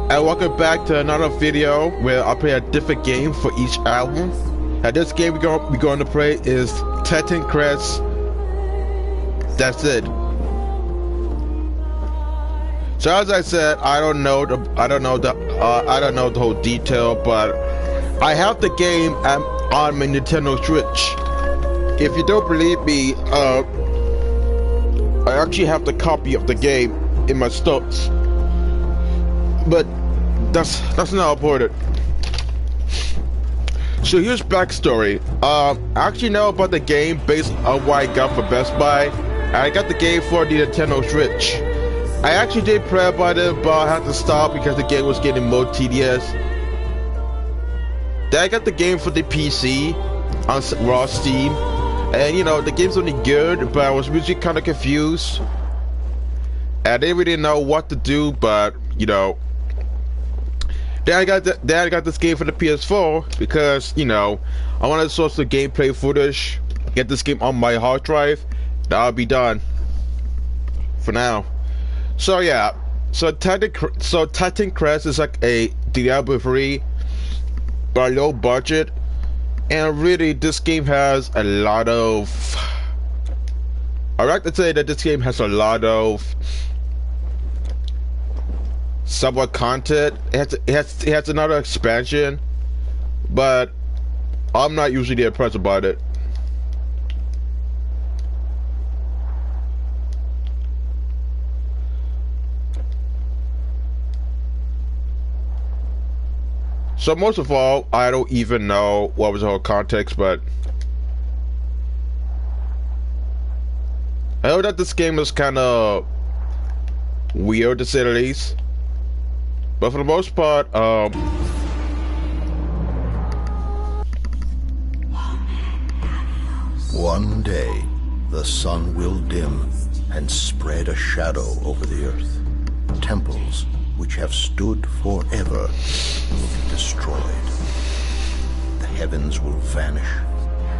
And welcome back to another video where I play a different game for each album. And this game we're going to play is Titan Crest. That's it. So as I said, I don't know the whole detail, but I have the game on my Nintendo Switch. If you don't believe me, I actually have the copy of the game in my stores. But that's not important. So here's backstory. I actually know about the game based on what I got for Best Buy. I got the game for the Nintendo Switch. I actually did play about it, but I had to stop because the game was getting more tedious. Then I got the game for the PC on raw Steam, and you know the game's only good, but I was really kind of confused. I didn't really know what to do, but you know. Then I got this game for the PS4 because you know I wanted to source the gameplay footage, get this game on my hard drive. That'll be done for now. So yeah, so Titan Crest is like a Diablo 3, but low budget, and really this game has a lot of. I like to say that this game has a lot of somewhat content. It has another expansion, but I'm not usually impressed about it. So most of all, I don't even know what was the whole context, but I know that this game is kind of weird to say the least. But for the most part, one day, the sun will dim and spread a shadow over the earth. Temples which have stood forever will be destroyed. The heavens will vanish,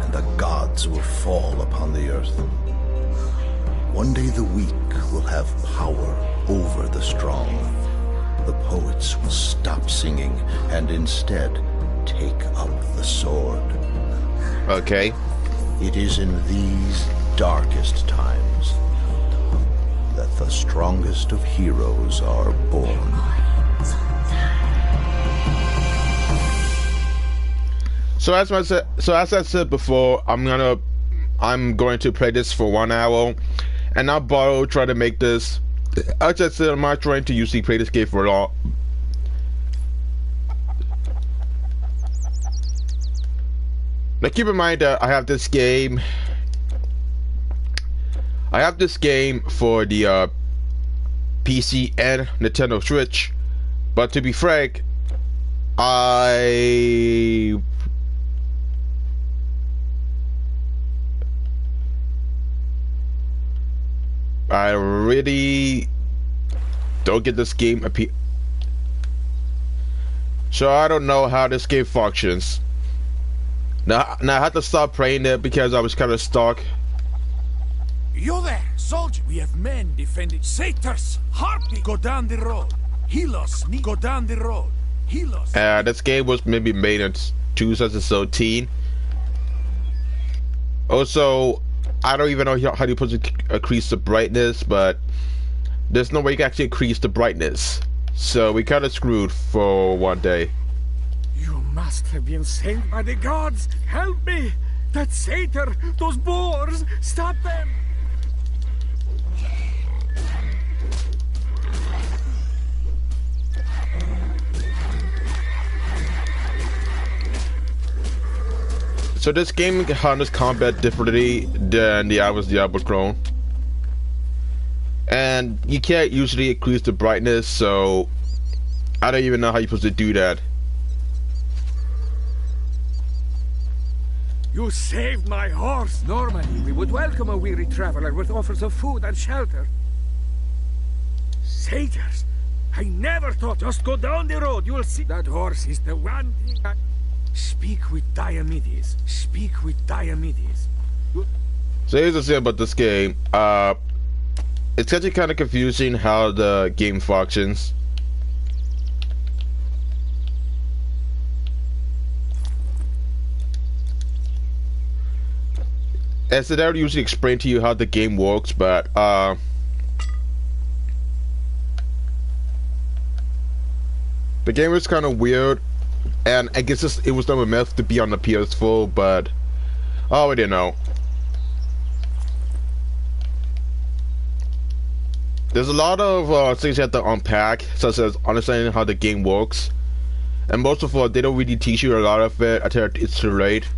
and the gods will fall upon the earth. One day the weak will have power over the strong. The poets will stop singing and instead take up the sword. okay. It is in these darkest times that the strongest of heroes are born. So as I said before, I'm going to play this for 1 hour, and I'll try to make this. As I said, I'm not trying to usually play this game for long. Now keep in mind that I have this game for the PC and Nintendo Switch, but to be frank, I really don't get this game so I don't know how this game functions. Now I had to stop playing it because I was kind of stuck. You there, soldier? We have men defending satyrs. Harpy, go down the road. Helos, go down the road. Helos. This game was maybe made in 2013. Also, I don't even know how you put increase the brightness, but there's no way you can actually increase the brightness. So we kind of screwed for one day. You must have been sent by the gods. Help me! That satyr, those boars, stop them! So this game handles combat differently than the other Diablo clone, and you can't usually increase the brightness, so I don't even know how you're supposed to do that. You saved my horse. Normally, we would welcome a weary traveler with offers of food and shelter. Satyrs, I never thought. Just go down the road. You will see that horse is the one thing. Speak with Diomedes. Speak with Diomedes. So here's the thing about this game. It's actually kind of confusing how the game functions. as I don't usually explain to you how the game works, but the game is kind of weird, and I guess it was never meant to be on the PS4, but I already know. There's a lot of things you have to unpack, such as understanding how the game works, and most of all, they don't really teach you a lot of it until it's too late.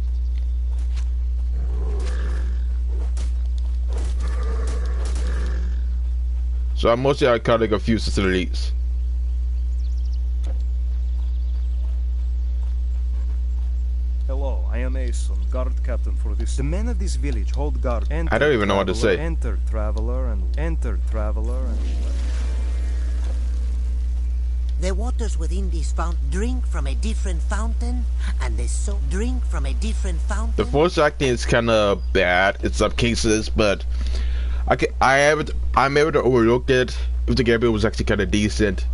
So I'm mostly kind of confused to the least. Hello, I am Aeson, guard captain for this. The men of this village hold guard. Enter, I don't even know what to say. Enter, traveler, and enter, traveler, and. The waters within this fountain drink from a different fountain, and the soul drink from a different fountain. The voice acting is kind of bad in some cases, but I'm able to overlook it if the gameplay was actually kind of decent.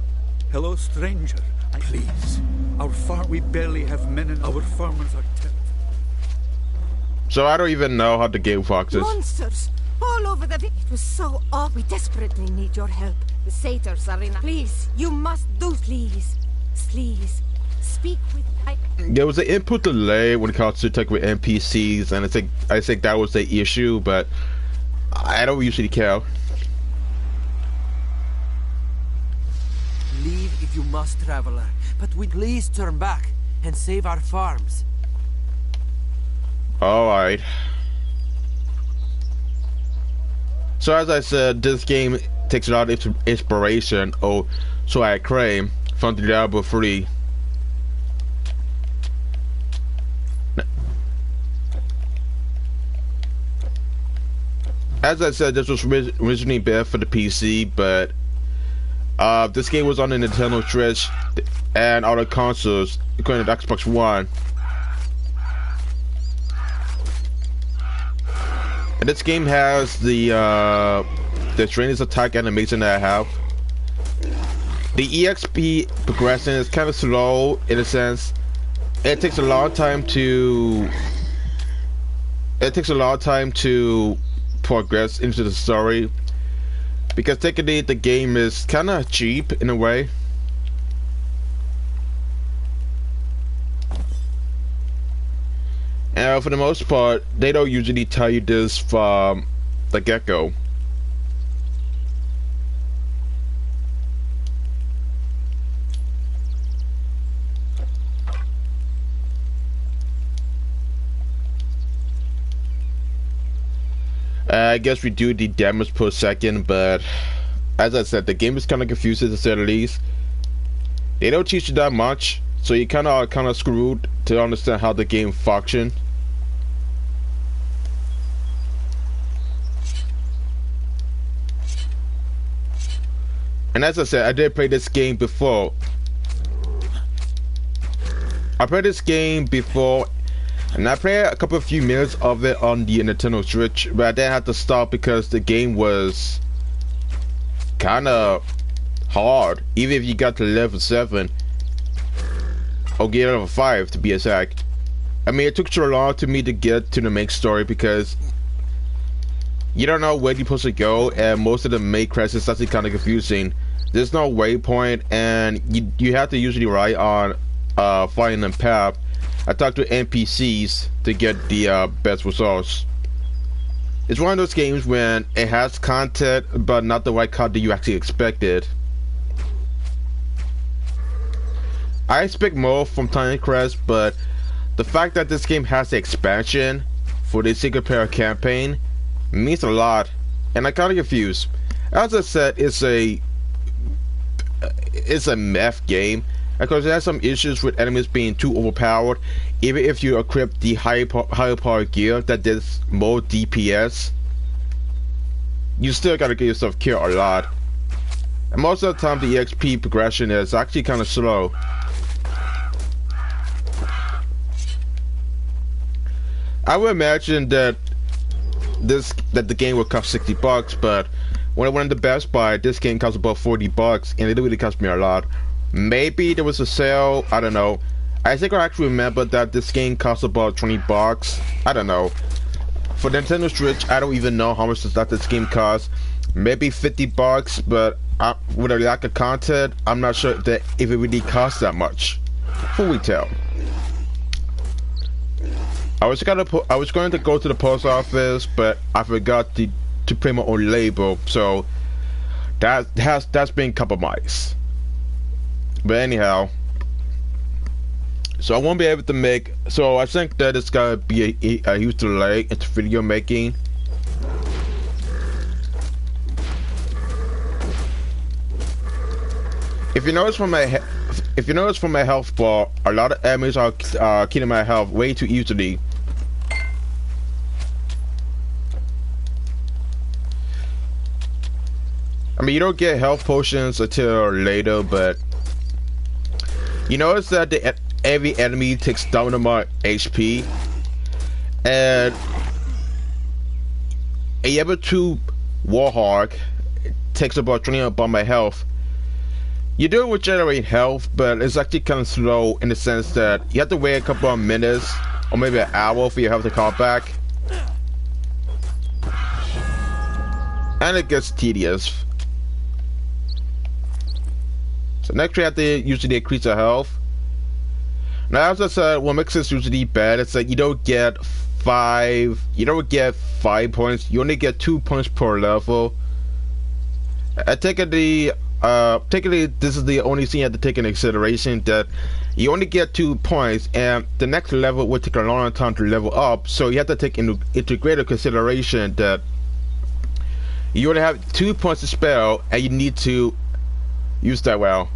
Hello, stranger. Please. Our farm, we barely have men and our farmers are terrible. So I don't even know how the game functions. Monsters! All over the village. It was so awful. We desperately need your help. The satyrs are in. Please, you must do. Please. Please. Speak with. There was an input delay when it comes to talk with NPCs, and I think that was the issue, but I don't usually care. Leave if you must, traveler, but we please turn back and save our farms. Alright. So as I said, this game takes a lot of inspiration, or so I claim, from Diablo 3. As I said, this was originally built for the PC, but this game was on the Nintendo Switch and other consoles, including the Xbox One. And this game has the strangest attack animation that I have. The EXP progression is kind of slow in a sense. It takes a long time to progress into the story, because technically the game is kind of cheap in a way. And for the most part, they don't usually tell you this from the get-go. I guess we do the damage per second, but as I said, the game is kind of confusing to say the least. They don't teach you that much, so you kind of screwed to understand how the game functions. And as I said, I did play this game before. I played this game before, and I played a couple of few minutes of it on the Nintendo Switch, but I then had to stop because the game was kind of hard, even if you got to level 7 or get level 5 to be exact. I mean, it took so long to me to get to the main story because you don't know where you're supposed to go, and most of the main quests is actually kind of confusing. There's no waypoint, and you have to usually rely on finding a path. I talked to NPCs to get the best results. It's one of those games when it has content, but not the right content you actually expected. I expect more from Tiny Crest, but the fact that this game has the expansion for the single player campaign means a lot, and I'm kind of confused. As I said, it's a meth game, because it has some issues with enemies being too overpowered. Even if you equip the higher power gear that does more DPS, you still gotta get yourself killed a lot. And most of the time the EXP progression is actually kind of slow. I would imagine that the game would cost $60, but when I went to Best Buy, this game cost about $40, and it really cost me a lot. Maybe there was a sale, I don't know. I think I actually remember that this game cost about $20. I don't know. for Nintendo Switch, I don't even know how much does that this game cost. Maybe $50, but with a lack of content, I'm not sure that if it really costs that much for retail. I was going to go to the post office, but I forgot to print my own label, so that's been compromised. But anyhow, so I won't be able to make. So I think that it's gonna be a huge delay into video making. If you notice from my health bar, a lot of enemies are killing my health way too easily. I mean, you don't get health potions until later, but you notice that every enemy takes double amount HP, and a level 2 Warhawk takes about 20 above my health. You do regenerate health, but it's actually kind of slow in the sense that you have to wait a couple of minutes or maybe an hour for your health to come back, and it gets tedious. So next we have to usually increase our health. Now, as I said, what makes this usually bad is that you don't get 5 points. You only get 2 points per level. Technically, this is the only thing you have to take into consideration, that you only get 2 points, and the next level will take a long time to level up. So you have to take into greater consideration that you only have 2 points to spare, and you need to use that well.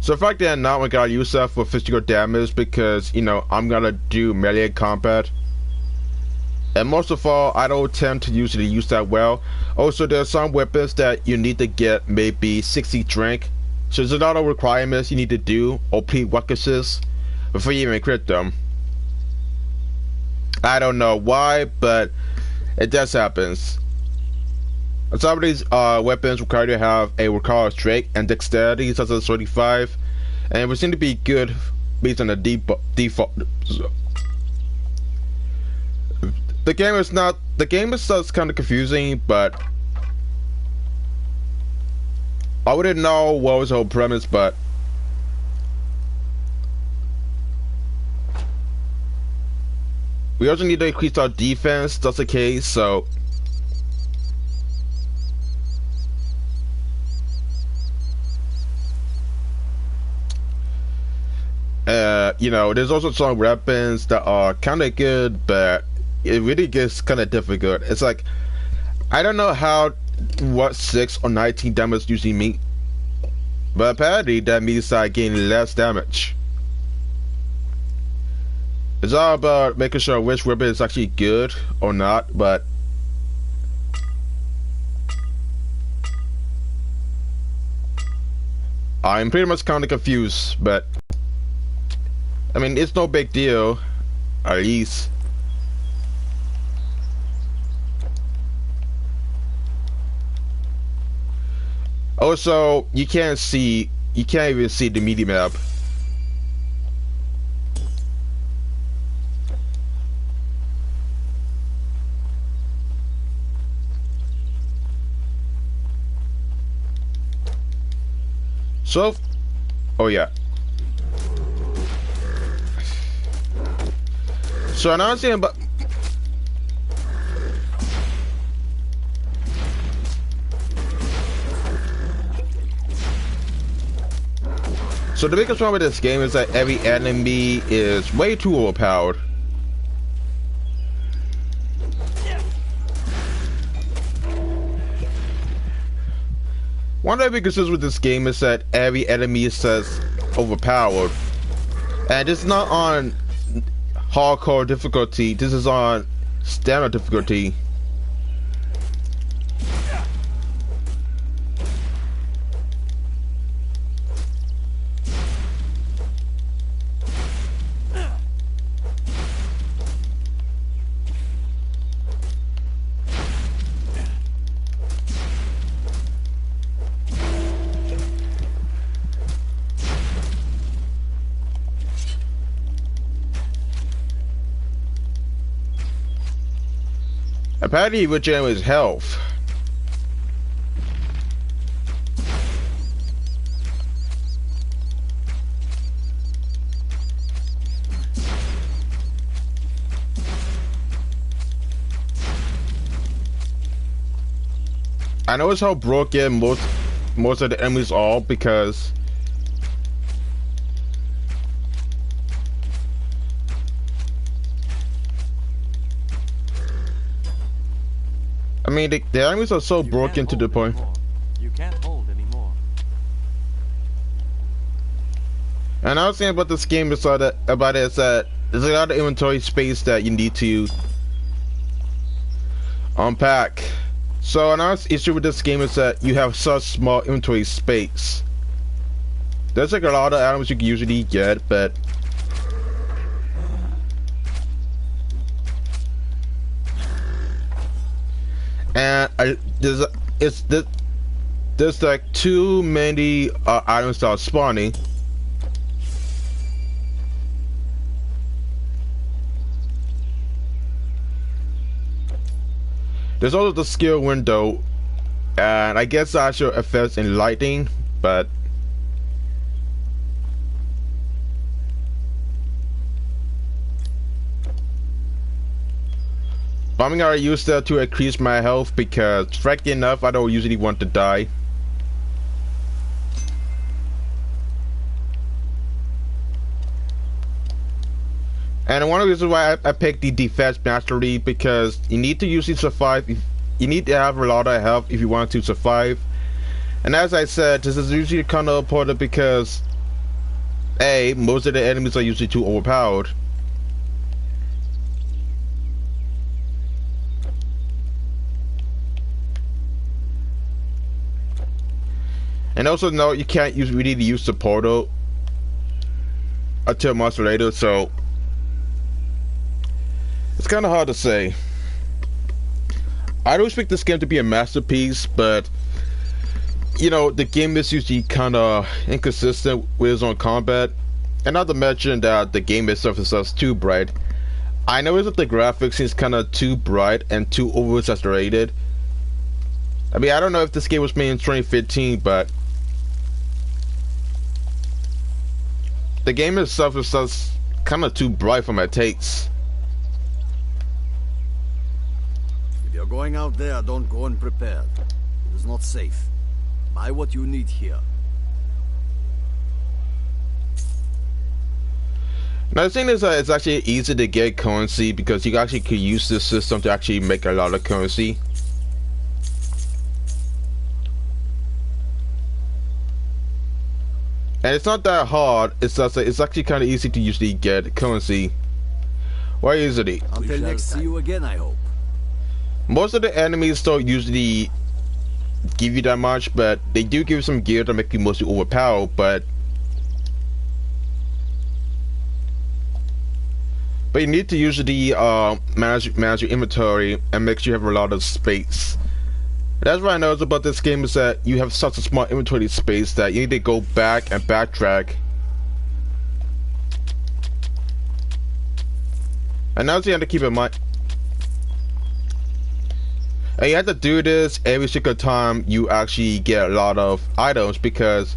So if I did not, I'm gonna use that for physical damage because, you know, I'm gonna do melee combat. And most of all, I don't tend to usually use that well. Also, there are some weapons that you need to get maybe 60 drink. So there's a lot of requirements you need to do or prerequisites before you even crit them. I don't know why, but it does happen. Some of these weapons require to have a required strength and dexterity such as 35, and it would seem to be good based on the default. The game is kind of confusing, but I wouldn't know what was the whole premise, but we also need to increase our defense, that's the case, so you know, there's also some weapons that are kind of good, but it really gets kind of difficult. It's like, I don't know what 6 or 19 damage usually mean, but apparently that means I gain less damage. It's all about making sure which weapon is actually good or not, but I'm pretty much kind of confused, but I mean, it's no big deal, at least. Also, you can't even see the media map. So, oh yeah. So now I'm saying, but so the biggest problem with this game is that every enemy is way too overpowered. One of the biggest issues with this game is that every enemy is just overpowered, and it's not on hardcore difficulty, this is on standard difficulty. Apparently he regenerates his health. I notice how broken most of the enemies are because I mean the enemies are so broken to the point. You can't hold anymore. And I was saying about this game is that there's a lot of inventory space that you need to unpack. So another issue with this game is that you have such small inventory space. There's like a lot of items you can usually get, but and there's like too many items that are spawning. There's also the skill window, and I guess that should affect in lighting, but I'm gonna use that to increase my health because, frankly enough, I don't usually want to die. And one of the reasons why I picked the defense mastery, because you need to usually survive. You need to have a lot of health if you want to survive. And as I said, this is usually kind of important because A, most of the enemies are usually too overpowered. And also, no, you can't really use the portal until much later, so it's kind of hard to say. I don't expect this game to be a masterpiece, but you know, the game is usually kind of inconsistent with its own combat, and not to mention that the game itself is just too bright. I know that the graphics is kind of too bright and too oversaturated. I mean, I don't know if this game was made in 2015, but the game itself is just kind of too bright for my tastes. If you're going out there, don't go unprepared. It is not safe. Buy what you need here. Now the thing is that it's actually easy to get currency because you actually could use this system to actually make a lot of currency. And it's not that hard, it's just it's actually kind of easy to usually get currency. Why easily? Until next see you again, I hope. Most of the enemies don't usually give you that much, but they do give you some gear to make you mostly overpowered, but you need to usually manage your inventory and make sure you have a lot of space. That's what I noticed about this game is that you have such a small inventory space that you need to go back and backtrack. And now you have to keep in mind, and you have to do this every single time you actually get a lot of items, because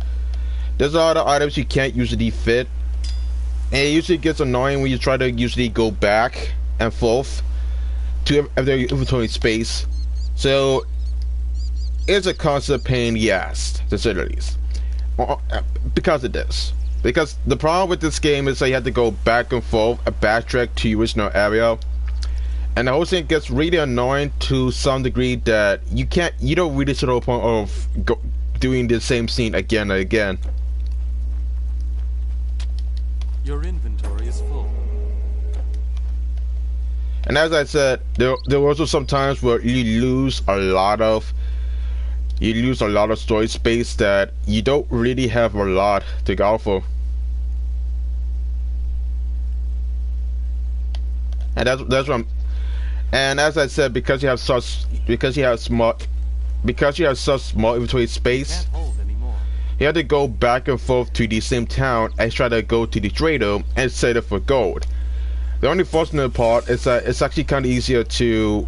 there's a lot of items you can't usually fit, and it usually gets annoying when you try to usually go back and forth to their inventory space. So it's a constant pain in the ass, to say the least, because of this. Because the problem with this game is that you have to go back and forth and backtrack to your original area, and the whole thing gets really annoying to some degree that you don't really to the point of doing the same scene again and again. Your inventory is full. And as I said, there were also some times where you lose a lot of storage space that you don't really have a lot to go for. And that's what I'm. And as I said, because you have such small inventory space, you have to go back and forth to the same town and try to go to the trader and sell it for gold. The only fortunate part is that it's actually kind of easier to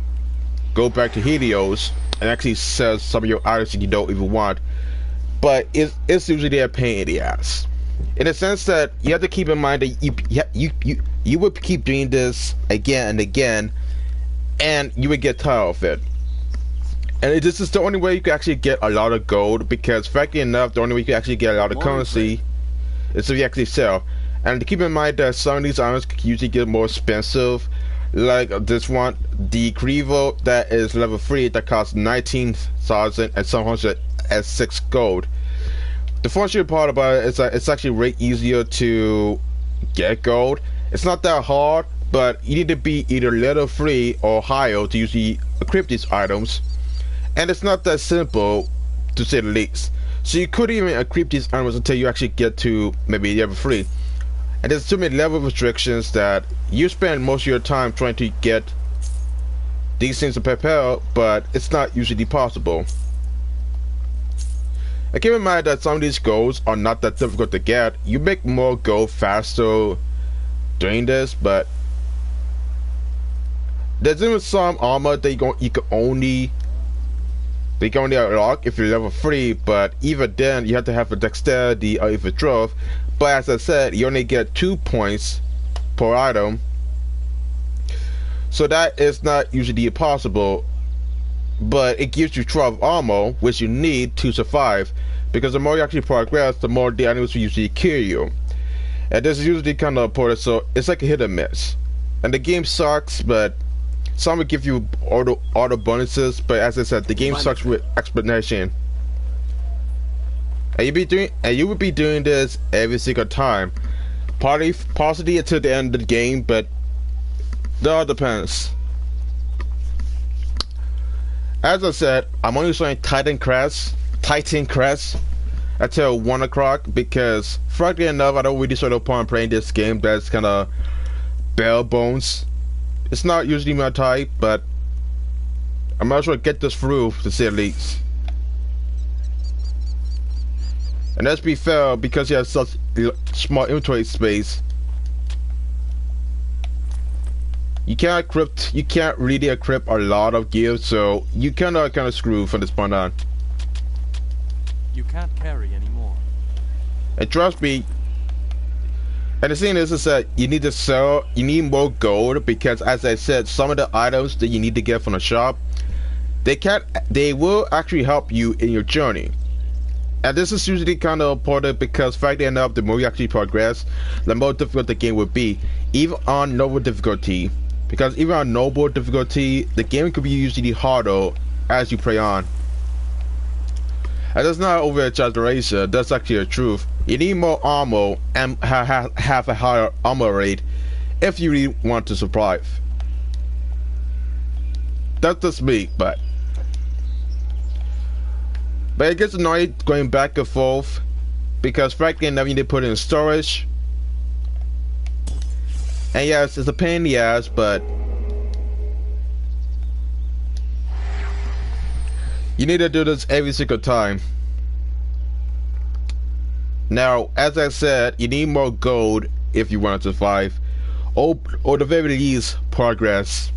go back to Helios and actually sell some of your items that you don't even want. But it's usually a pain in the ass. In the sense that you have to keep in mind that you would keep doing this again and again, and you would get tired of it. And this is the only way you can actually get a lot of gold, because frankly enough, the only way you can actually get a lot of currency is if you actually sell. And keep in mind that some of these items usually get more expensive, like this one, the Crevo, that is level 3, that costs 19,706 gold. The fortunate part about it is that it's actually way easier to get gold. It's not that hard, but you need to be either level 3 or higher to usually equip these items. And it's not that simple, to say the least. So you couldn't even equip these items until you actually get to maybe level 3. And there's too many level restrictions that you spend most of your time trying to get these things to prepare, but it's not usually possible. And keep in mind that some of these goals are not that difficult to get. You make more gold faster doing this, but there's even some armor that you can only unlock if you're level 3, but even then you have to have a dexterity or even drove. But as I said, you only get 2 points per item, so that is not usually possible. But it gives you 12 armor, which you need to survive, because the more you actually progress, the more the enemies will usually kill you. And this is usually kind of important, so it's like a hit or miss. And the game sucks, but some will give you auto bonuses, but as I said, the game sucks with explanation. And you would be doing this every single time, possibly until the end of the game, but that all depends. As I said, I'm only showing Titan Crest until 1 o'clock, because frankly enough, I don't really sort of point playing this game that's kind of bare bones. It's not usually my type, but I might as well get this through, to say the least. And let's be fair, because you have such small inventory space, you can't really equip a lot of gear, so you kind of screwed from this point on. You can't carry anymore. And trust me. And the thing is that you need to sell, you need more gold, because as I said, some of the items that you need to get from the shop, they will actually help you in your journey. And this is usually kind of important, because frankly enough, the more you actually progress, the more difficult the game will be, even on noble difficulty. Because even on noble difficulty, the game could be usually harder as you play on. And that's not over exaggeration, that's actually the truth. You need more armor and have a higher armor rate if you really want to survive. That's just me, but it gets annoying going back and forth, because frankly enough, you need to put it in storage. And yes, it's a pain in the ass, but you need to do this every single time. Now, as I said, you need more gold if you want to survive, or the very least, progress.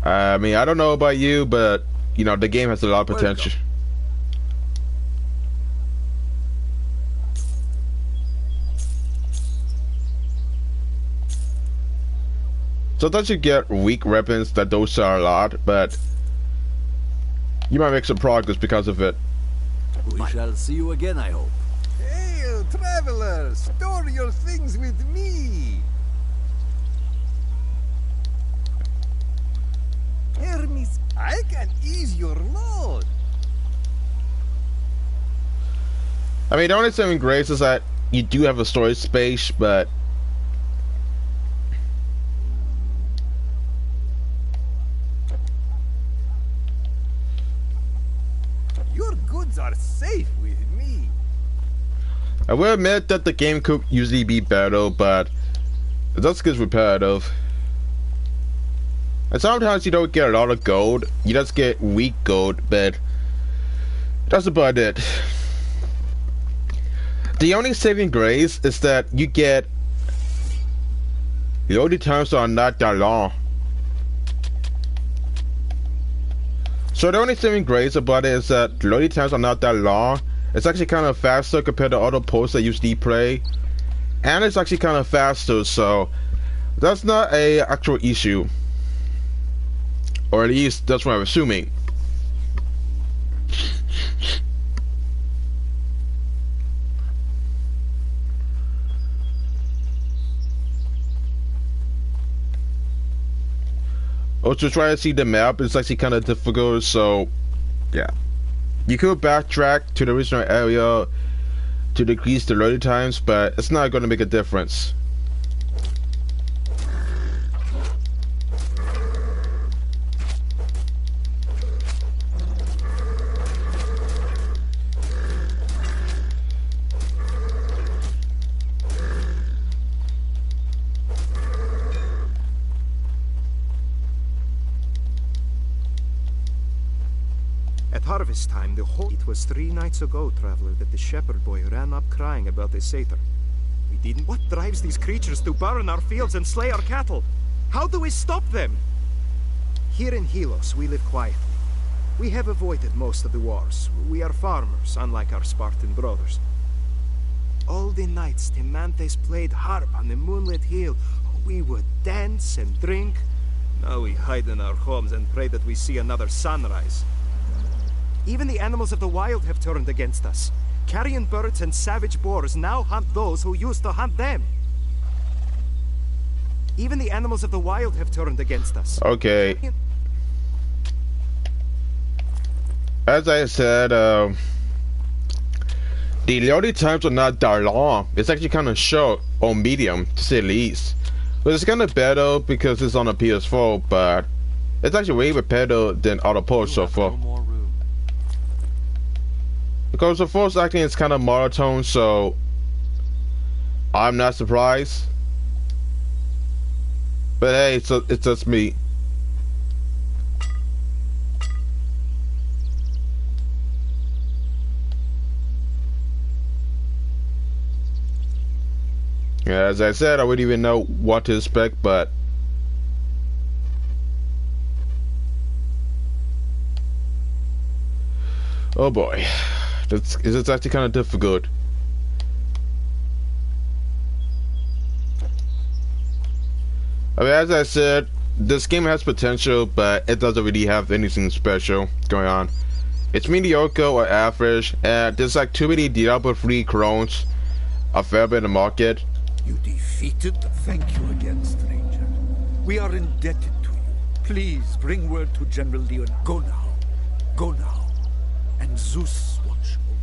I mean, I don't know about you, but you know, the game has a lot of potential. Sometimes you get weak weapons that those are a lot, but you might make some progress because of it. We shall see you again, I hope. Hail, traveler! Store your things with me! Hermes, I can ease your load. I mean, the only saving grace is that you do have a storage space, but Your goods are safe with me. I will admit that the game could usually be better, but it just gets repetitive. And sometimes you don't get a lot of gold, you just get weak gold, but that's about it. The only saving grace is that you get loading times are not that long. So the only saving grace about it is that loading times are not that long. It's actually kind of faster compared to other posts that use play, and it's actually kind of faster. So that's not a actual issue, or at least that's what I'm assuming. Also, try to see the map. It's actually kind of difficult, so yeah. You could backtrack to the original area to decrease the loading times, but it's not going to make a difference. At harvest time, it was 3 nights ago, traveler, that the shepherd boy ran up crying about the satyr. We didn't. What drives these creatures to burn our fields and slay our cattle? How do we stop them? Here in Helos, we live quietly. We have avoided most of the wars. We are farmers, unlike our Spartan brothers. All the nights, Timantes played harp on the moonlit hill. We would dance and drink. Now we hide in our homes and pray that we see another sunrise. Even the animals of the wild have turned against us. Carrion birds and savage boars now hunt those who used to hunt them. Even the animals of the wild have turned against us. Okay. As I said, the loading times are not that long. It's actually kind of short or medium, to say the least. But it's kind of better because it's on a PS4, but it's actually way better than other ports so far. Because the voice acting is kind of monotone, so I'm not surprised. But hey, it's just me. Yeah, as I said, I wouldn't even know what to expect, but oh boy. It's actually kind of difficult. I mean, as I said, this game has potential, but it doesn't really have anything special going on. It's mediocre or average, and there's like too many Diablo 3 clones available in the market. You defeated? Thank you again, stranger. We are indebted to you. Please bring word to General Leon. Go now. Go now. And Zeus watch over.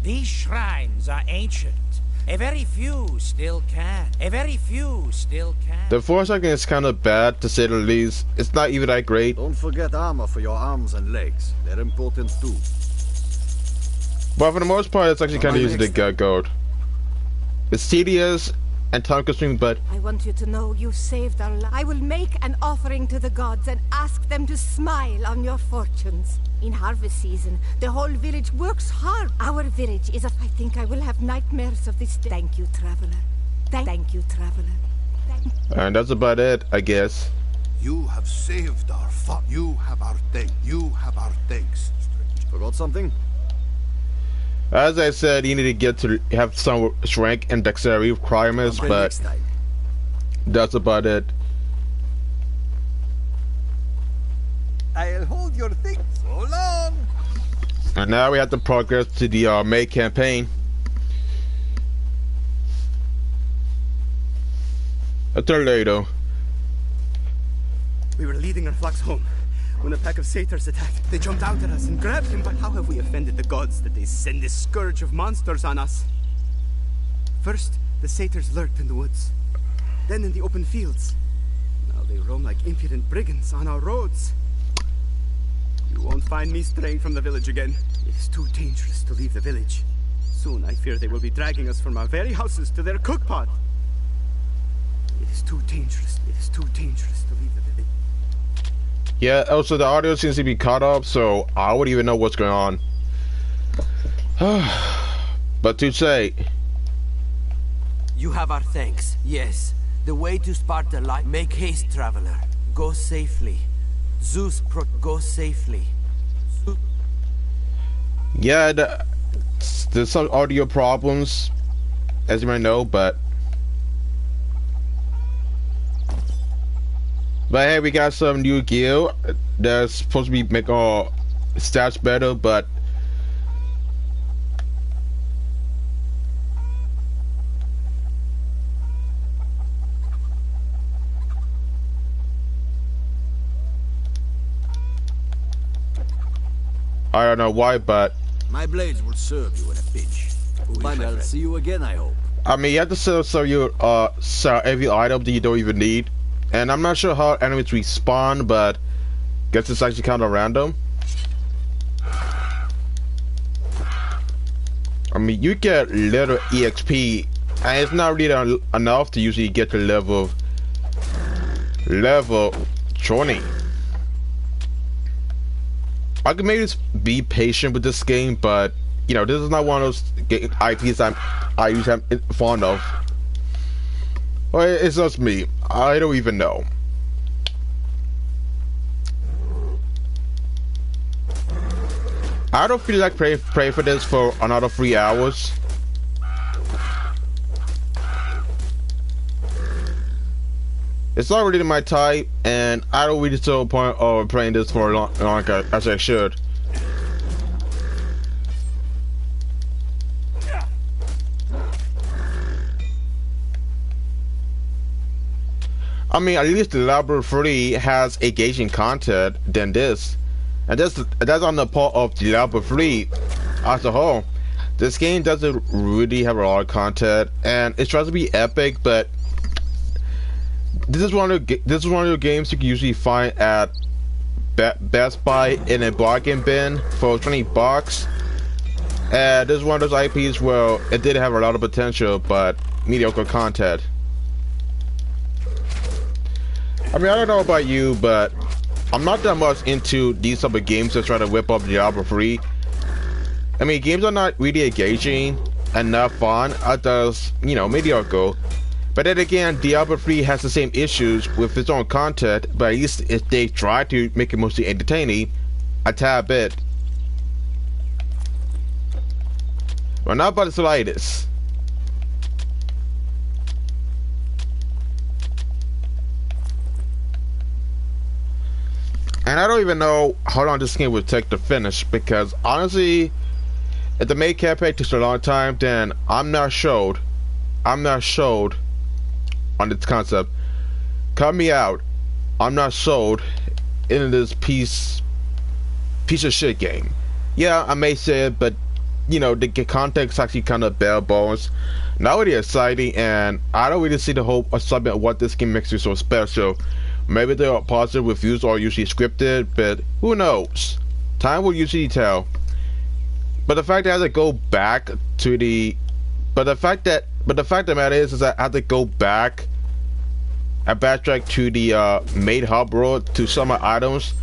These shrines are ancient. A very few still can. A very few still can. The voice acting is kind of bad, to say the least. It's not even that great. Don't forget armor for your arms and legs. They're important too. But for the most part, it's actually kind of easy to get gold. It's tedious and time-consuming, but I want you to know you saved our lives. I will make an offering to the gods and ask them to smile on your fortunes. In harvest season, the whole village works hard. Our village is I think I will have nightmares of this day. Thank you, traveler. Thank you, traveler. And that's about it, I guess. You have saved our fun. You have our thanks. You have our thanks, stranger. Forgot something? As I said, you need to get to have some strength and dexterity requirements, but that's about it. I'll hold your thing so long. And now we have to progress to the May campaign. A tornado. We were leading our flocks home when a pack of satyrs attacked. They jumped out at us and grabbed him, but how have we offended the gods that they send this scourge of monsters on us? First, the satyrs lurked in the woods, then in the open fields. Now they roam like impudent brigands on our roads. You won't find me straying from the village again. It is too dangerous to leave the village. Soon I fear they will be dragging us from our very houses to their cookpot. It is too dangerous. It is too dangerous to leave the village. Yeah, also the audio seems to be caught up, so I wouldn't even know what's going on. But to say... You have our thanks, yes. The way to Sparta lies. Make haste, traveler. Go safely. Go safely. Yeah, there's some audio problems, as you might know, but hey, we got some new gear that's supposed to be make our stats better, but I don't know why, but My blades will serve you in a pinch. I shall see you again, I hope. I mean, you have to sell every item that you don't even need, and I'm not sure how enemies respawn, but guess it's actually kind of random. I mean, you get little EXP, and it's not really enough to usually get to level 20. I could maybe just be patient with this game, but you know, this is not one of those IPs I usually am fond of. Well, it's just me. I don't even know. I don't feel like pray for this for another 3 hours. It's not really my type, and I don't really see the point of playing this for long as I should. I mean, at least the Diablo 3 has engaging content than this, and that's on the part of Diablo 3 as a whole. This game doesn't really have a lot of content, and it tries to be epic, but this is one of the games you can usually find at Best Buy in a bargain bin for $20. And this is one of those IPs where it did have a lot of potential, but mediocre content. I mean, I don't know about you, but I'm not that much into these type of games that try to whip up Diablo 3. I mean, games are not really engaging and not fun. I just, you know, mediocre. But then again, Diablo 3 has the same issues with its own content, but at least if they try to make it mostly entertaining, a tad bit. Well, not by the slightest. And I don't even know how long this game would take to finish, because honestly, if the main campaign takes a long time, then I'm not sold on this concept. Cut me out. I'm not sold into this piece of shit game. Yeah, I may say it, but you know, the context actually kind of bare bones, not really exciting, and I don't really see the whole assignment of what this game makes you so special. Maybe there are positive reviews or usually scripted, but who knows? Time will usually tell. But the fact that I have to go back to the the fact of the matter is that I have to go back and backtrack to the main hub road to some of my items,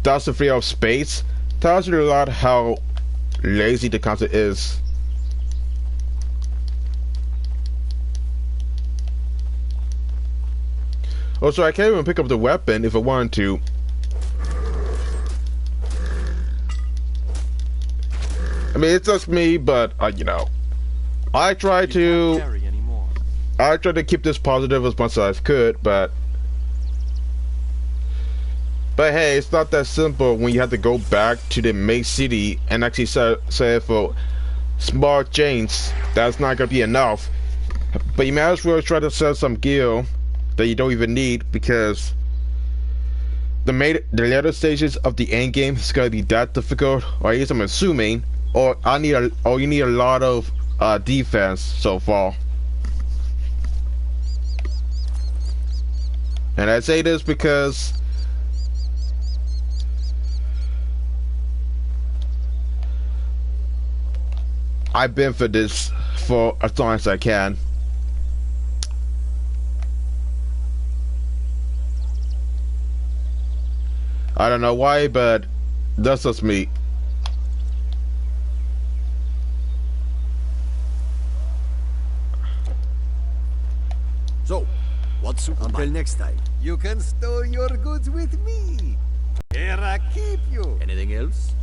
thus the free up space, tells you a lot how lazy the concept is. Also, I can't even pick up the weapon if I wanted to. I mean, it's just me, but you know, I try to keep this positive as much as I could, but hey, it's not that simple when you have to go back to the main city and actually say for small chains. That's not gonna be enough. But you might as well try to sell some gear that you don't even need, because the later stages of the end game is gonna be that difficult, or at least I'm assuming, or you need a lot of defense so far. And I say this because I've been for this for as long as I can. I don't know why, but that's just me. So, what's until next time? You can store your goods with me. Here I keep you. Anything else?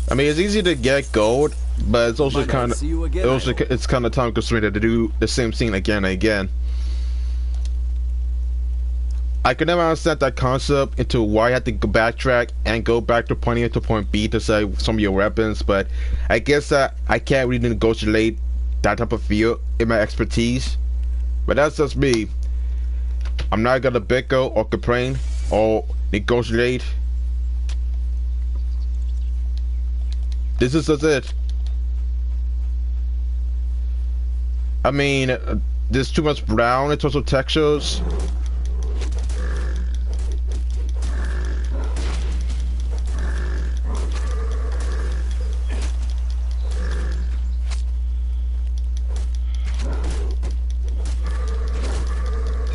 I mean, it's easy to get gold, but it's also kind of it's kind of time consuming to do the same thing again and again. I could never understand that concept into why you have to go backtrack and go back to point A to point B to save some of your weapons, but I guess that I can't really negotiate that type of field in my expertise. But that's just me. I'm not gonna bicker or complain or negotiate. This is just it. I mean, there's too much brown in terms of textures.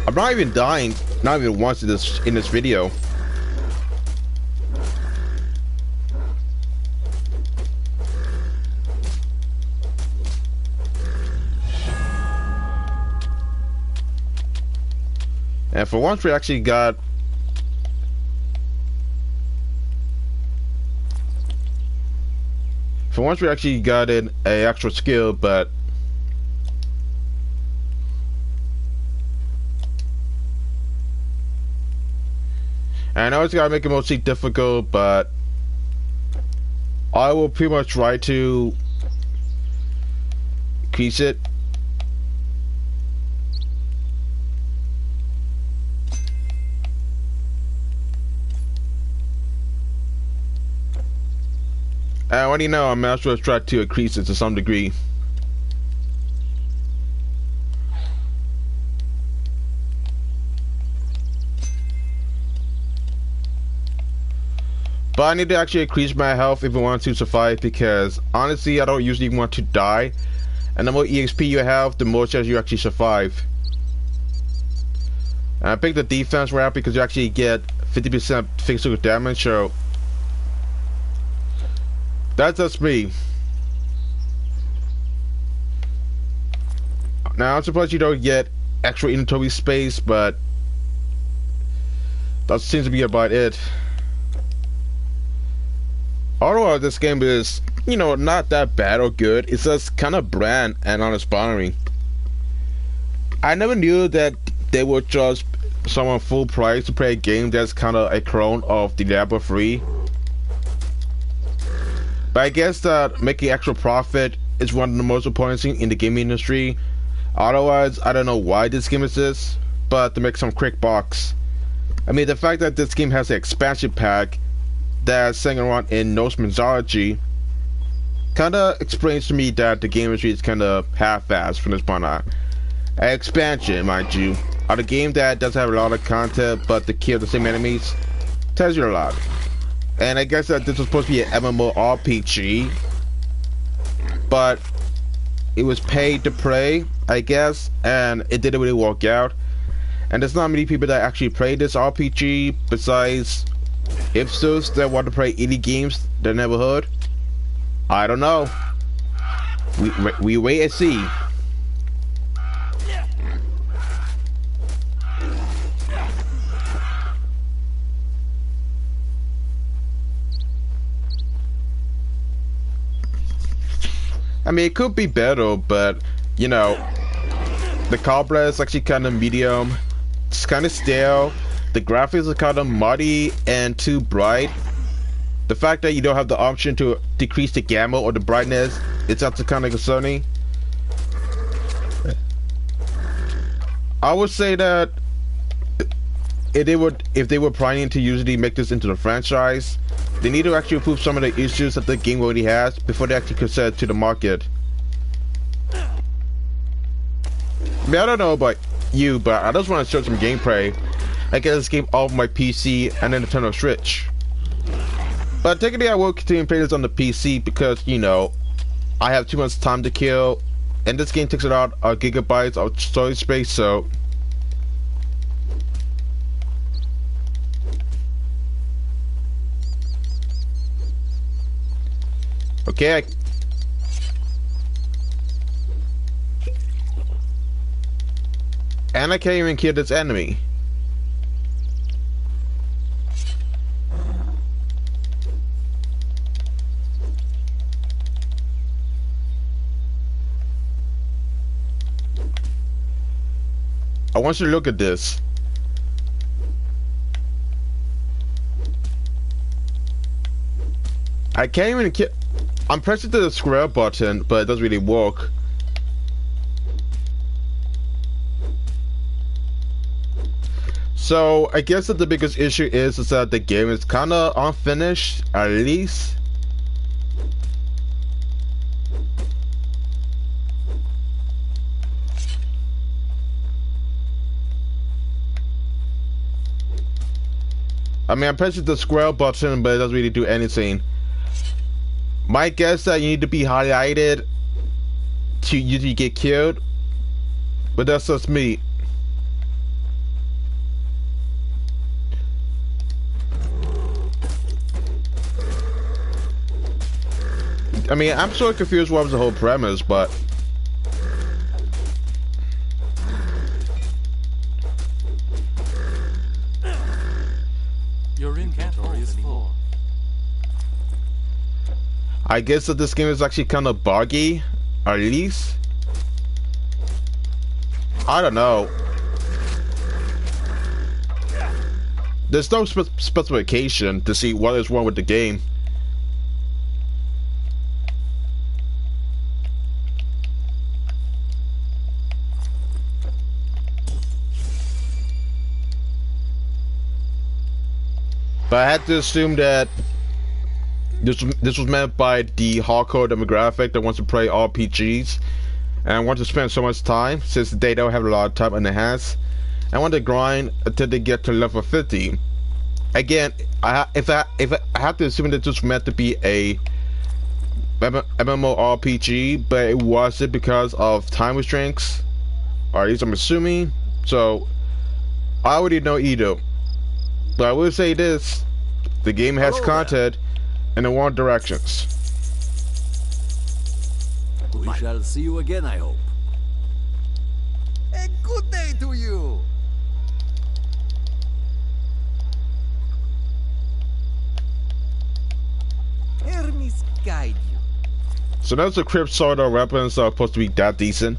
I'm not even dying, not even once in this video. And for once we actually got an actual skill, but I know it's gotta make it mostly difficult, but I will pretty much try to increase it. And what do you know, I'm actually try to increase it to some degree. But I need to actually increase my health if I want to survive, because honestly I don't usually want to die, and the more EXP you have, the more chance you actually survive. And I picked the defense route because you actually get 50% physical damage, so that's just me. Now I'm surprised you don't get extra inventory space, but that seems to be about it. Overall, this game is, you know, not that bad or good. It's just kind of bland and uninspiring. I never knew that they would charge someone full price to play a game that's kind of a clone of Diablo 3. But I guess that making extra profit is one of the most important things in the gaming industry. Otherwise, I don't know why this game exists, but to make some quick bucks. I mean, the fact that this game has an expansion pack that's centered around in Norse mythology kinda explains to me that the game industry is kinda half-assed from this point on. An expansion, mind you, on a game that doesn't have a lot of content but to kill the same enemies tells you a lot. And I guess that this was supposed to be an MMORPG, but it was paid to play, I guess, and it didn't really work out. And there's not many people that actually play this RPG besides hipsters that want to play indie games they never heard. I don't know. We wait and see. I mean, it could be better, but you know, the combat is actually kind of medium. It's kind of stale. The graphics are kind of muddy and too bright. The fact that you don't have the option to decrease the gamma or the brightness, it's actually kind of concerning. I would say that if they were planning to usually make this into the franchise, they need to actually improve some of the issues that the game already has before they actually consider it to the market. I mean, I don't know about you, but I just want to show some gameplay. I get this game off my PC and then Nintendo Switch. But technically I will continue to play this on the PC because, you know, I have too much time to kill, and this game takes a lot of gigabytes of storage space, so Okay. And I can't even kill this enemy. I want you to look at this. I can't even kill. I'm pressing the square button, but it doesn't really work. So I guess that the biggest issue is that the game is kind of unfinished, at least. I mean, I'm pressing the square button, but it doesn't really do anything. My guess that you need to be highlighted to usually get killed, but that's just me. I mean, I'm so confused what was the whole premise, but Your inventory is full. I guess that this game is actually kind of buggy, at least. I don't know. There's no specification to see what is wrong with the game. But I had to assume that this was meant by the hardcore demographic that wants to play RPGs and want to spend so much time, since they don't have a lot of time on their hands, and want to grind until they get to level 50. Again, I have to assume that this was meant to be a MMORPG, but it wasn't because of time restraints, or at least I'm assuming. So I already know either. But I will say this, the game has content in the wrong directions. We shall see you again, I hope. A good day to you! Hermes guide you. So that's the crypt sword or weapons are supposed to be that decent.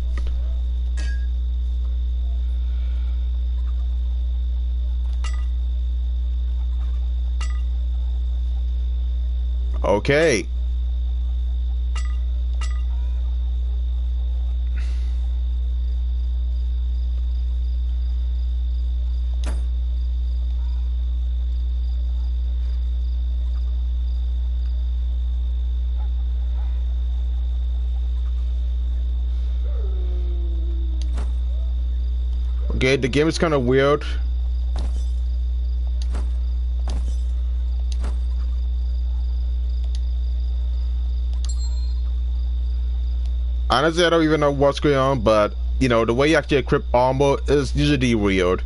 Okay. Okay, the game is kind of weird. Honestly, I don't even know what's going on, but you know, the way you actually equip armor is usually weird.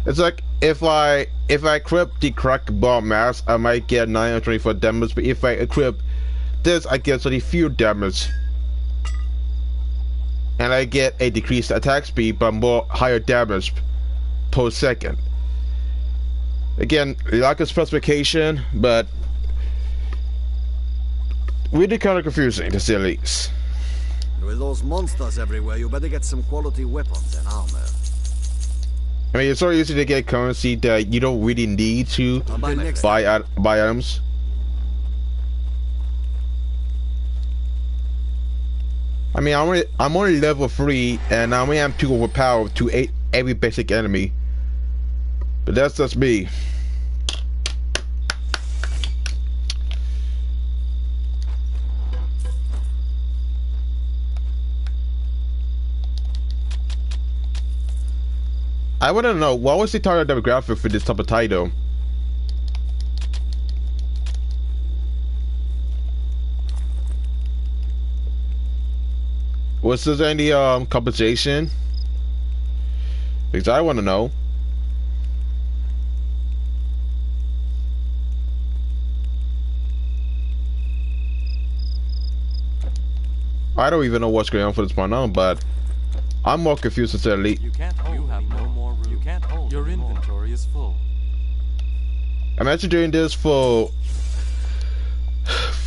It's like if I equip the crack bomb mask, I might get 924 damage, but if I equip this, I get only few damage. And I get a decreased attack speed, but more higher damage per second. Again, lack of specification, but really kind of confusing to say the least. With those monsters everywhere, you better get some quality weapons and armor. I mean, it's so easy to get currency that you don't really need to buy items. I mean, I'm only level 3, and I only am too overpowered to aid every basic enemy. But that's just me. I want to know, what was the target demographic for this type of title? Was there any compensation? Because I want to know. I don't even know what's going on for this point on, but I'm more confused entirely. You can't hold. You have no more room. You can't hold. Your inventory is full. Imagine doing this for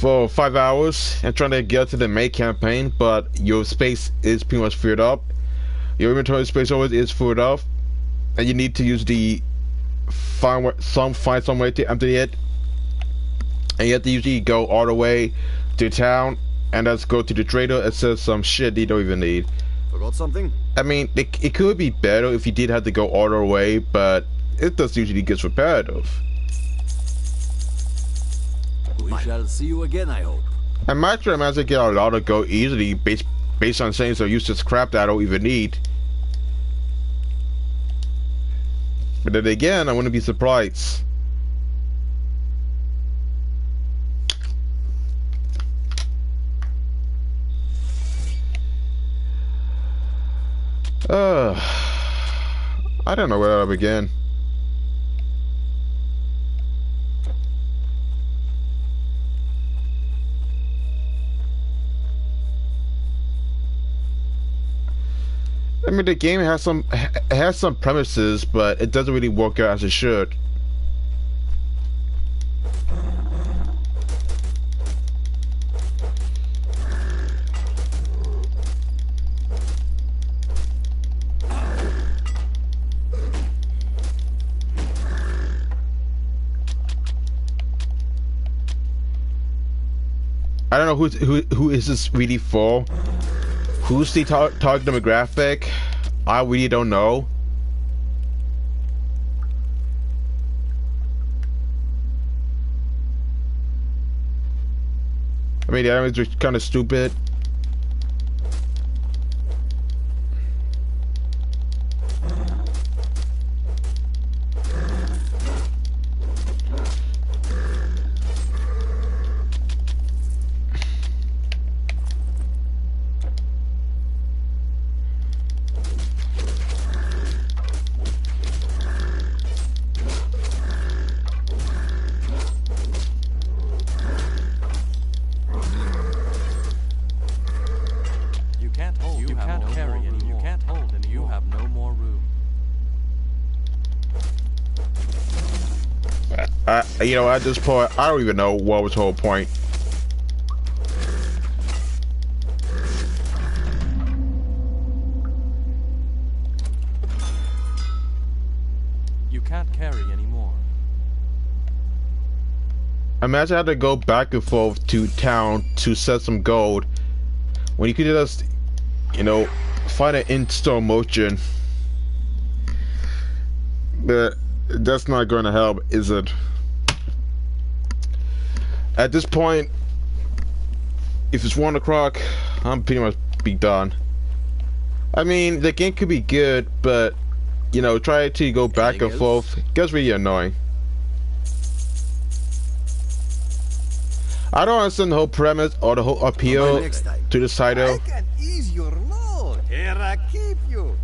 5 hours and trying to get to the main campaign, but your space is pretty much filled up. Your inventory space always is filled up, and you need to use the find some way to empty it. And you have to usually go all the way to town and let's go to the trader and sell some shit you don't even need. Forgot something? I mean, it could be better if you did have to go all the way, but it does usually get repetitive. We shall see you again, I hope. I'm actually imagine get a lot of gold easily based on saying some useless crap that I don't even need. But then again, I wouldn't be surprised. I don't know where to begin. I mean, the game has some premises, but it doesn't really work out as it should. I don't know who is this really for. Who's the target demographic? I really don't know. I mean, the enemies are kind of stupid. You know, at this point, I don't even know what was the whole point. You can't carry anymore. Imagine having to go back and forth to town to set some gold when you could just, you know, find it in slow motion. But that's not going to help, is it? At this point, if it's 1 o'clock, I'm pretty much be done. I mean, the game could be good, but, you know, try to go back and forth. It gets really annoying. I don't understand the whole premise or the whole appeal to this title. I can ease your load. Here I keep you.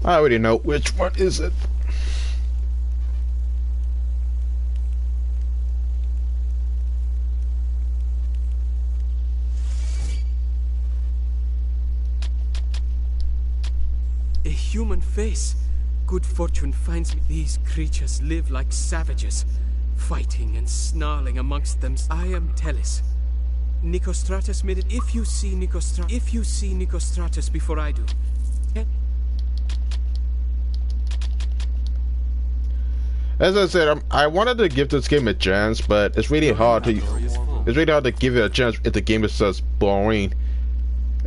I already know which one is it. A human face. Good fortune finds me. These creatures live like savages, fighting and snarling amongst them. I am Telis. Nicostratus made it. If you see Nicostratus before I do. As I said, I wanted to give this game a chance, but it's really hard to give it a chance if the game is just boring.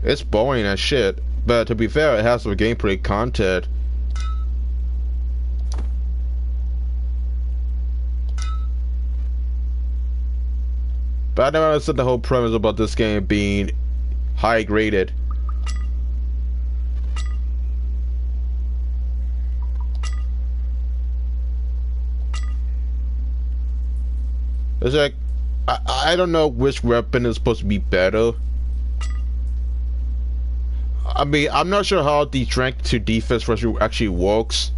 It's boring as shit, but to be fair, it has some gameplay content. But I don't understand the whole premise about this game being high graded. It's like, I don't know which weapon is supposed to be better. I mean, I'm not sure how the strength to defense ratio actually works.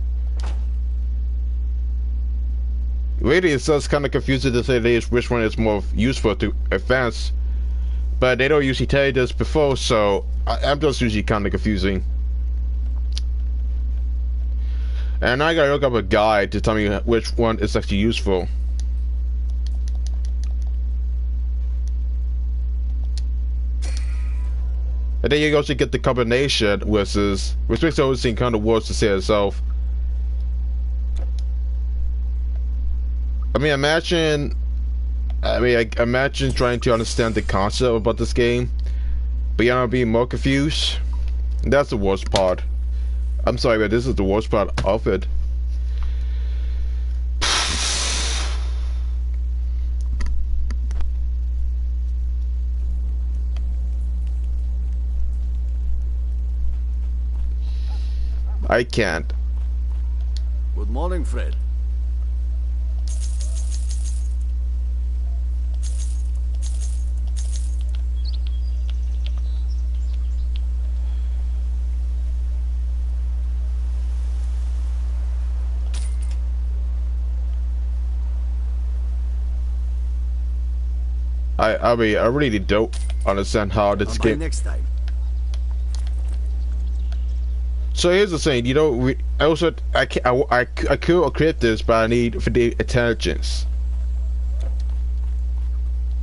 Really, it's just kind of confusing to say which one is more useful to advance. But they don't usually tell you this before, so I'm just usually kind of confusing. And I gotta look up a guide to tell me which one is actually useful. And then you also get the combination, which makes everything kind of worse to say itself. I mean, imagine trying to understand the concept about this game, but you're not being more confused. That's the worst part. I'm sorry, but this is the worst part of it. I can't. Good morning, Fred. I mean, I really don't understand how this game. Next time. So here's the thing, you know, I could equip this, but I need for the intelligence.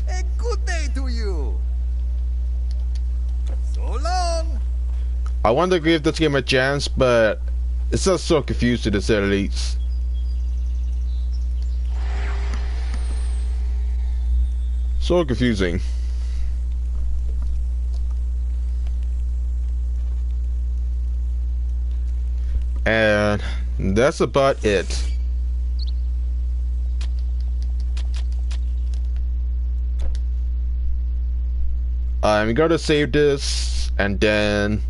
A good day to you. So long. I want to give this game a chance, but it's just so confusing to say the least. So confusing. And that's about it. I'm gonna save this and then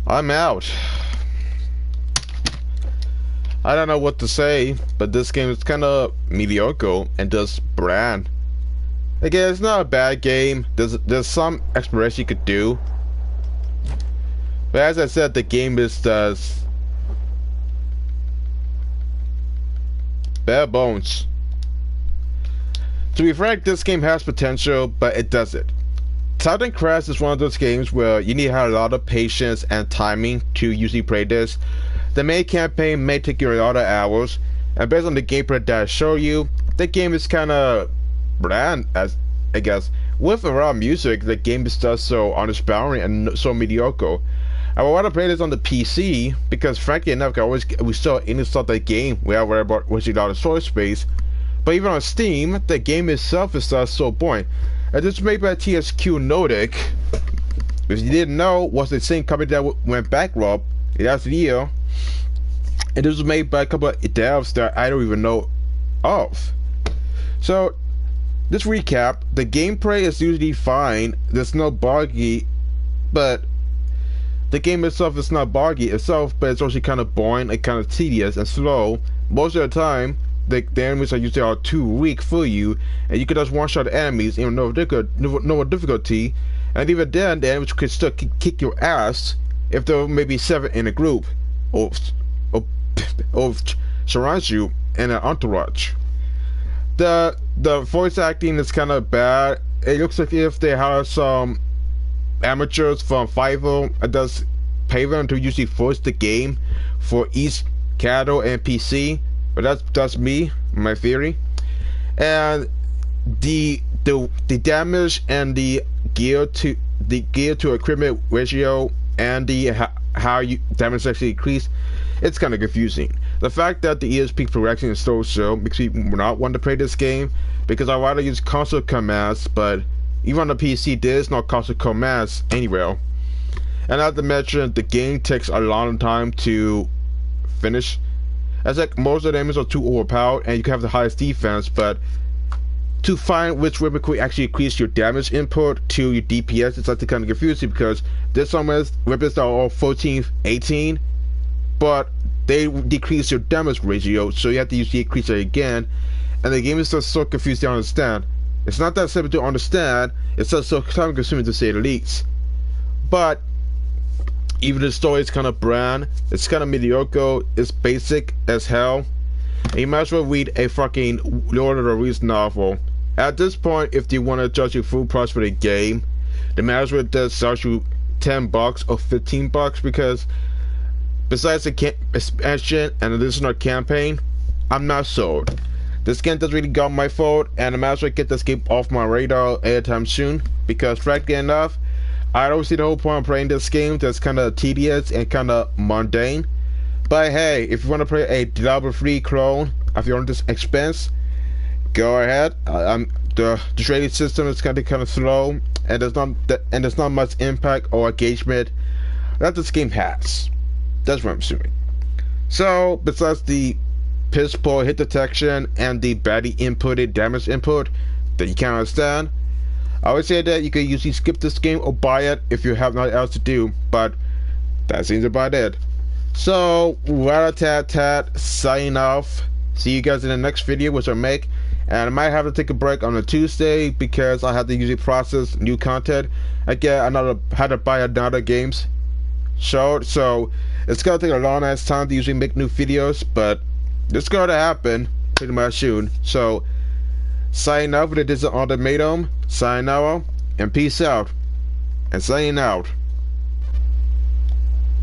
I'm out. I don't know what to say, but this game is kind of mediocre and just bland. Again, it's not a bad game. There's some exploration you could do, but as I said, the game is just bare bones. To be frank, this game has potential, but it doesn't. Titan Crest is one of those games where you need to have a lot of patience and timing to usually play this. The main campaign may take you a lot of hours, and based on the gameplay that I show you, the game is kind of bland, as I guess. With around music, the game is just so uninspiring and so mediocre. I would want to play this on the PC because, frankly enough, we still install that game without worrying about wasting a lot of storage space. But even on Steam, the game itself is just so boring. And this is made by THQ Nordic. If you didn't know, was the same company that went bankrupt last year. And this was made by a couple of devs that I don't even know of. So, this recap, the gameplay is usually fine. There's no buggy, but the game itself is not buggy itself, but it's also kind of boring and kind of tedious and slow. Most of the time, the enemies are usually too weak for you, and you could just one-shot enemies, even no difficulty. And even then, the enemies could still kick your ass if there were maybe 7 in a group, or surrounds you in an entourage. The voice acting is kind of bad. It looks like if they have some amateurs from Fiverr and does pay them to usually voice the game for each cattle and PC. But that's me, my theory. And the damage and the gear to equipment ratio and the how you damage actually increase, it's kind of confusing. The fact that the ESP progression is so slow makes me not want to play this game, because I rather use console commands, but even on the PC there's no console commands anywhere. And not to mention, the game takes a long time to finish. As like most of the enemies are too overpowered and you can have the highest defense, but to find which weapon could actually increase your damage input to your DPS, it's actually kind of confusing, because there's some weapons that are all 14, 18, but they decrease your damage ratio, so you have to use the increaser again. and the game is just so confused to understand. It's not that simple to understand, it's just so time consuming to say the least. But even the story is kind of bland, it's kind of mediocre, it's basic as hell, and you might as well read a fucking Lord of the Rings novel. At this point, if you want to charge you full price for the game, they might as well just charge you $10 or $15, because besides the expansion and additional campaign, I'm not sold. This game doesn't really got my fault, and I might as well get this game off my radar anytime soon, because frankly enough, I don't see the whole point of playing this game. That's kind of tedious and kind of mundane. But hey, if you want to play a Diablo 3 clone at your own expense, go ahead. The trading system is kind of slow, and there's not much impact or engagement that this game has. That's what I'm assuming. So besides the piss poor hit detection and the badly inputted damage input that you can't understand, I would say that you could usually skip this game or buy it if you have nothing else to do, but that seems about it. So, rat-a-tat-tat, signing off. See you guys in the next video, which I make, and I might have to take a break on a Tuesday because I have to usually process new content. Again, I had to buy another games show, so it's gonna take a long ass time to usually make new videos, but it's gonna happen pretty much soon. So, signing off with a digital ultimatum, signing out, and peace out, and signing out.